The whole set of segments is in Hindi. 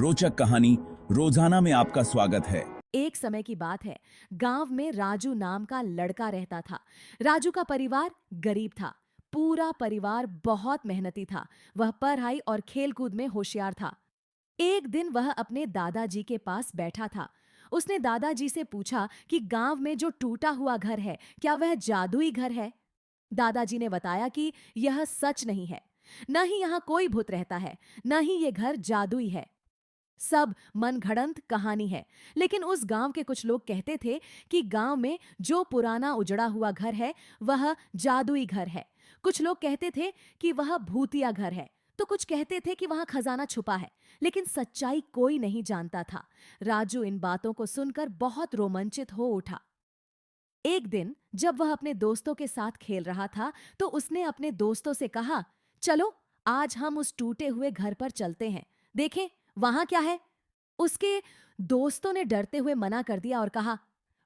रोचक कहानी रोजाना में आपका स्वागत है। एक समय की बात है। गांव में राजू नाम का लड़का रहता था। राजू का परिवार गरीब था। पूरा परिवार बहुत मेहनती था। वह पढ़ाई और खेलकूद में होशियार था। एक दिन वह अपने दादाजी के पास बैठा था। उसने दादाजी से पूछा कि गांव में जो टूटा हुआ घर है, क्या वह जादुई घर है? दादाजी ने बताया कि यह सच नहीं है। न ही यहाँ कोई भूत रहता है, न ही ये घर जादुई है। सब मनगढ़ंत कहानी है। लेकिन उस गांव के कुछ लोग कहते थे कि गांव में जो पुराना उजड़ा हुआ घर है वह जादुई घर है। कुछ लोग कहते थे कि वह भूतिया घर है, तो कुछ कहते थे कि वहां खजाना छुपा है। लेकिन सच्चाई कोई नहीं जानता था। राजू इन बातों को सुनकर बहुत रोमांचित हो उठा। एक दिन जब वह अपने दोस्तों के साथ खेल रहा था, तो उसने अपने दोस्तों से कहा, चलो आज हम उस टूटे हुए घर पर चलते हैं, देखें वहां क्या है। उसके दोस्तों ने डरते हुए मना कर दिया और कहा,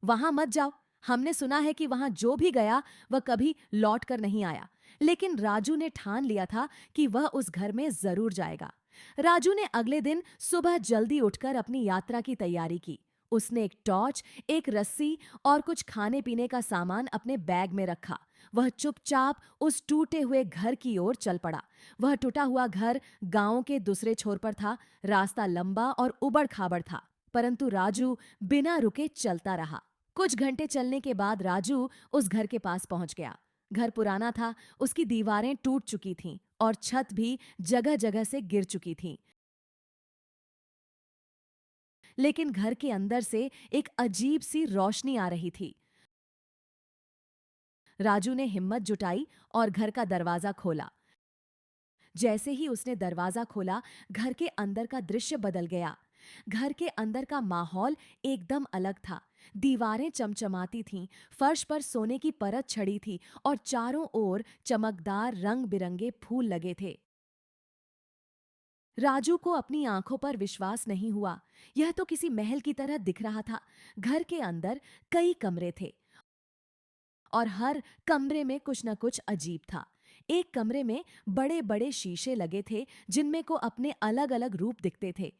वहां मत जाओ, हमने सुना है कि वहां जो भी गया वह कभी लौट कर नहीं आया। लेकिन राजू ने ठान लिया था कि वह उस घर में जरूर जाएगा। राजू ने अगले दिन सुबह जल्दी उठकर अपनी यात्रा की तैयारी की। उसने एक टॉर्च, एक रस्सी और कुछ खाने पीने का सामान अपने बैग में रखा। वह चुपचाप उस टूटे हुए घर की ओर चल पड़ा। वह टूटा हुआ घर गांव के दूसरे छोर पर था। रास्ता लंबा और उबड़-खाबड़ था, परंतु राजू बिना रुके चलता रहा। कुछ घंटे चलने के बाद राजू उस घर के पास पहुंच गया। घर पुराना था, उसकी दीवारें टूट चुकी थीं और छत भी जगह-जगह से गिर चुकी थी। लेकिन घर के अंदर से एक अजीब सी रोशनी आ रही थी। राजू ने हिम्मत जुटाई और घर का दरवाजा खोला। जैसे ही उसने दरवाजा खोला, घर के अंदर का दृश्य बदल गया। घर के अंदर का माहौल एकदम अलग था। दीवारें चमचमाती थीं, फर्श पर सोने की परत छड़ी थी और चारों ओर चमकदार रंग-बिरंगे फूल लगे थे। राजू को अपनी आंखों पर विश्वास नहीं हुआ। यह तो किसी महल की तरह दिख रहा था। घर के अंदर कई कमरे थे और हर कमरे में कुछ न कुछ अजीब था। एक कमरे में बड़े-बड़े शीशे लगे थे, जिनमें को अपने अलग-अलग रूप दिखते थे।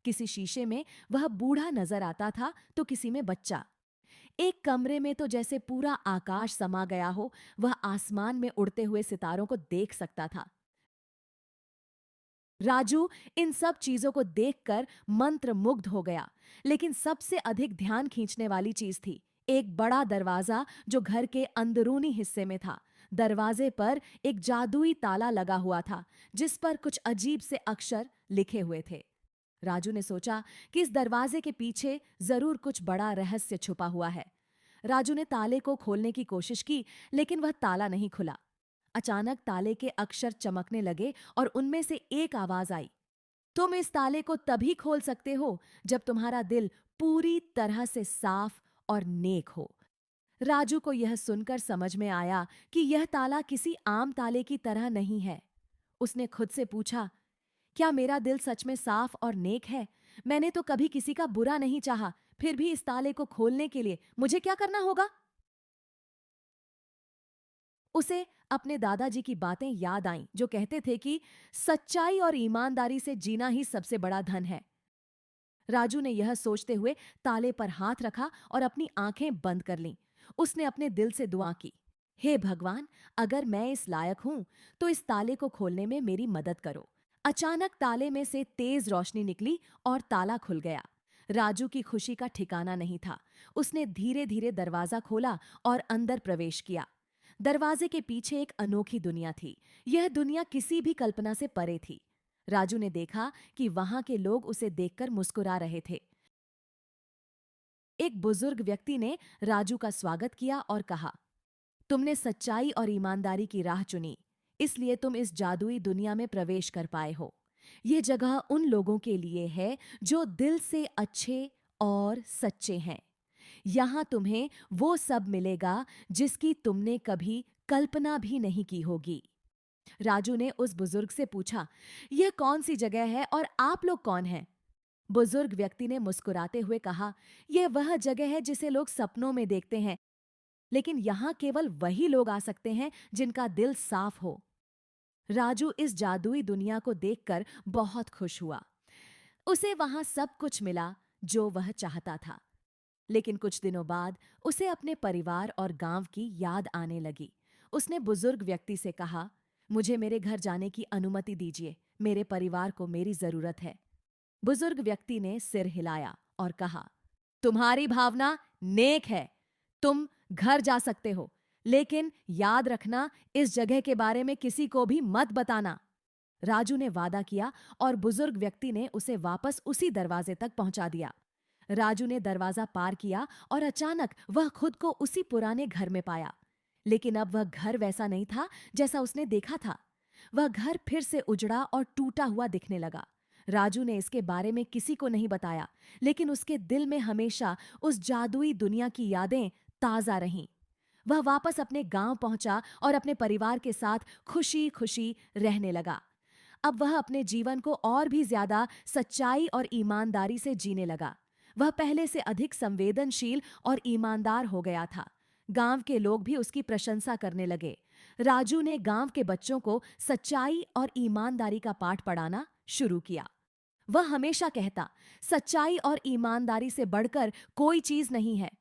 किसी शीशे में वह बूढ़ा नजर आता था, तो किसी में बच्चा। एक कमरे में तो जैसे पूरा आकाश समा गया हो, वह आसमान में उड़ते हुए सितारों को देख सकता था। राजू इन सब चीजों को देखकर मंत्रमुग्ध हो गया। लेकिन सबसे अधिक ध्यान खींचने वाली चीज थी एक बड़ा दरवाजा जो घर के अंदरूनी हिस्से में था। दरवाजे पर एक जादुई ताला लगा हुआ था, जिस पर कुछ अजीब से अक्षर लिखे हुए थे। राजू ने सोचा कि इस दरवाजे के पीछे जरूर कुछ बड़ा रहस्य छुपा हुआ है। राजू ने ताले को खोलने की कोशिश की, लेकिन वह ताला नहीं खुला। अचानक ताले के अक्षर चमकने लगे और उनमें से एक आवाज आई, तुम इस ताले को तभी खोल सकते हो जब तुम्हारा दिल पूरी तरह से साफ और नेक हो। राजू को यह सुनकर समझ में आया कि यह ताला किसी आम ताले की तरह नहीं है। उसने खुद से पूछा, क्या मेरा दिल सच में साफ और नेक है? मैंने तो कभी किसी का बुरा नहीं चाहा, फिर भी इस ताले को खोलने के लिए मुझे क्या करना होगा? उसे अपने दादाजी की बातें याद आईं, जो कहते थे कि सच्चाई और ईमानदारी से जीना ही सबसे बड़ा धन है। राजू ने यह सोचते हुए ताले पर हाथ रखा और अपनी आंखें बंद कर लीं। उसने अपने दिल से दुआ की, हे भगवान, अगर मैं इस लायक हूं तो इस ताले को खोलने में मेरी मदद करो। अचानक ताले में से तेज रोशनी निकली और ताला खुल गया। राजू की खुशी का ठिकाना नहीं था। उसने धीरे धीरे दरवाजा खोला और अंदर प्रवेश किया। दरवाजे के पीछे एक अनोखी दुनिया थी। यह दुनिया किसी भी कल्पना से परे थी। राजू ने देखा कि वहां के लोग उसे देखकर मुस्कुरा रहे थे। एक बुजुर्ग व्यक्ति ने राजू का स्वागत किया और कहा, तुमने सच्चाई और ईमानदारी की राह चुनी, इसलिए तुम इस जादुई दुनिया में प्रवेश कर पाए हो। ये जगह उन लोगों के लिए है जो दिल से अच्छे और सच्चे हैं। यहाँ तुम्हें वो सब मिलेगा जिसकी तुमने कभी कल्पना भी नहीं की होगी। राजू ने उस बुजुर्ग से पूछा, यह कौन सी जगह है और आप लोग कौन हैं? बुजुर्ग व्यक्ति ने मुस्कुराते हुए कहा, यह वह जगह है जिसे लोग सपनों में देखते हैं, लेकिन यहाँ केवल वही लोग आ सकते हैं जिनका दिल साफ हो। राजू इस जादुई दुनिया को देखकर बहुत खुश हुआ। उसे वहां सब कुछ मिला जो वह चाहता था। लेकिन कुछ दिनों बाद उसे अपने परिवार और गांव की याद आने लगी। उसने बुजुर्ग व्यक्ति से कहा, मुझे मेरे घर जाने की अनुमति दीजिए, मेरे परिवार को मेरी जरूरत है। बुजुर्ग व्यक्ति ने सिर हिलाया और कहा, तुम्हारी भावना नेक है, तुम घर जा सकते हो, लेकिन याद रखना इस जगह के बारे में किसी को भी मत बताना। राजू ने वादा किया और बुजुर्ग व्यक्ति ने उसे वापस उसी दरवाजे तक पहुंचा दिया। राजू ने दरवाजा पार किया और अचानक वह खुद को उसी पुराने घर में पाया। लेकिन अब वह घर वैसा नहीं था जैसा उसने देखा था। वह घर फिर से उजड़ा और टूटा हुआ दिखने लगा। राजू ने इसके बारे में किसी को नहीं बताया, लेकिन उसके दिल में हमेशा उस जादुई दुनिया की यादें ताजा रहीं। वह वापस अपने गांव पहुंचा और अपने परिवार के साथ खुशी खुशी रहने लगा। अब वह अपने जीवन को और भी ज्यादा सच्चाई और ईमानदारी से जीने लगा। वह पहले से अधिक संवेदनशील और ईमानदार हो गया था। गांव के लोग भी उसकी प्रशंसा करने लगे। राजू ने गांव के बच्चों को सच्चाई और ईमानदारी का पाठ पढ़ाना शुरू किया। वह हमेशा कहता, सच्चाई और ईमानदारी से बढ़कर कोई चीज नहीं है।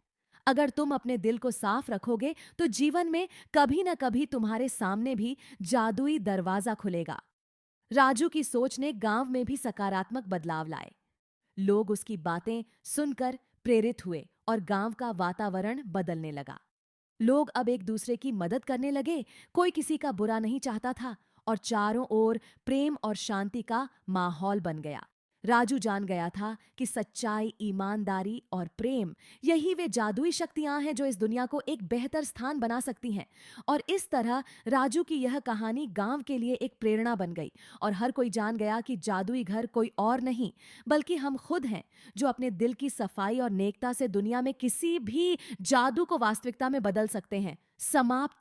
अगर तुम अपने दिल को साफ रखोगे तो जीवन में कभी न कभी तुम्हारे सामने भी जादुई दरवाजा खुलेगा। राजू की सोच ने गांव में भी सकारात्मक बदलाव लाए। लोग उसकी बातें सुनकर प्रेरित हुए और गांव का वातावरण बदलने लगा। लोग अब एक दूसरे की मदद करने लगे, कोई किसी का बुरा नहीं चाहता था और चारों ओर प्रेम और शांति का माहौल बन गया। राजू जान गया था कि सच्चाई, ईमानदारी और प्रेम यही वे जादुई शक्तियां हैं जो इस दुनिया को एक बेहतर स्थान बना सकती हैं। और इस तरह राजू की यह कहानी गांव के लिए एक प्रेरणा बन गई और हर कोई जान गया कि जादुई घर कोई और नहीं बल्कि हम खुद हैं, जो अपने दिल की सफाई और नेकता से दुनिया में किसी भी जादू को वास्तविकता में बदल सकते हैं। समाप्त।